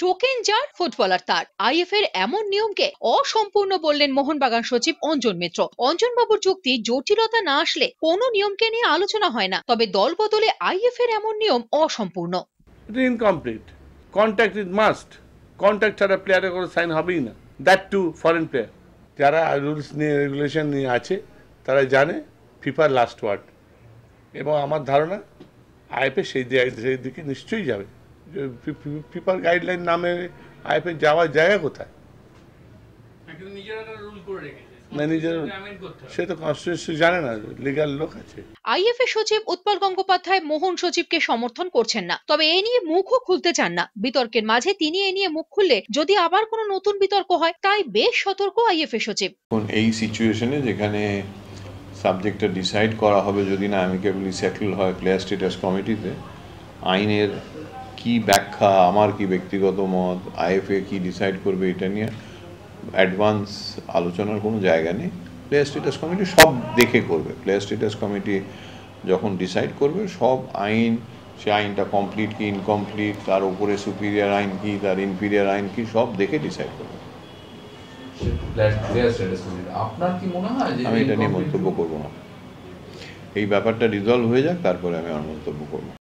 Token যার footballer তার। If এর এমন নিয়মকে অসম্পূর্ণ বললেন মোহনবাগান সচিব অঞ্জন মিত্র। অঞ্জন বাবুর যুক্তি, জটিলতা না আসলে কোনো নিয়মকে নিয়ে আলোচনা হয় না, তবে দল বদলে আইএফ এর এমন নিয়ম অসম্পূর্ণ। Incomplete. Contact is must. Contact ছাড়া প্লেয়ারের কোনো সাইন হবেই না, দ্যাট টু ফরেন প্লেয়ার। যারা রুলস নিয়ে রেগুলেশন নিয়ে আছে তারা জানে ফিফার লাস্ট ওয়ার্ড, এবং আমার ধারণা আইএফএ সেই দিকে নিশ্চয়ই যাবে। ফিফার গাইডলাইন নামে আইএফএ যাওয়ার জায়গা কোথায়? না, নিজের সে তো কনস্টিটিউশন জানে না, লিগ্যাল লোক আছে। আইএফএ সচিব উৎপল গঙ্গোপাধ্যায় মোহন সচিবকে সমর্থন করছেন না, তবে এ নিয়ে মুখও খুলতে চান না। বিতর্কের মাঝে তিনি এ নিয়ে মুখ খুললে যদি আবার কোনো নতুন বিতর্ক হয়, তাই বেশ সতর্ক আইএফএ সচিব। এই সিচুয়েশনে যেখানে সাবজেক্টটা ডিসাইড করা হবে যদি না অ্যামিকেবলি সেটেল হয় প্লেয়ার স্ট্যাটাস কমিটিতে, আইনের কি ব্যাখ্যা, আমার কি ব্যক্তিগত মত, আইএফএ কি ডিসাইড করবে, এটা নিয়ে অ্যাডভান্স আলোচনার কোনো জায়গা নেই। প্লেয়ার স্ট্যাটাস কমিটি সব দেখে করবে। প্লেয়ার স্ট্যাটাস কমিটি যখন ডিসাইড করবে সব আইন, সে আইনটা কমপ্লিট কি ইনকমপ্লিট, তার উপরে সুপিরিয়ার আইন কি, তার ইনফিরিয়ার আইন কি, সব দেখে ডিসাইড করবে। আপনার কি মনে হয় যে আমি এটা নিয়ে মন্তব্য করবো না। এই ব্যাপারটা রিজলভ হয়ে যাক, তারপরে আমি আমার মন্তব্য করবো।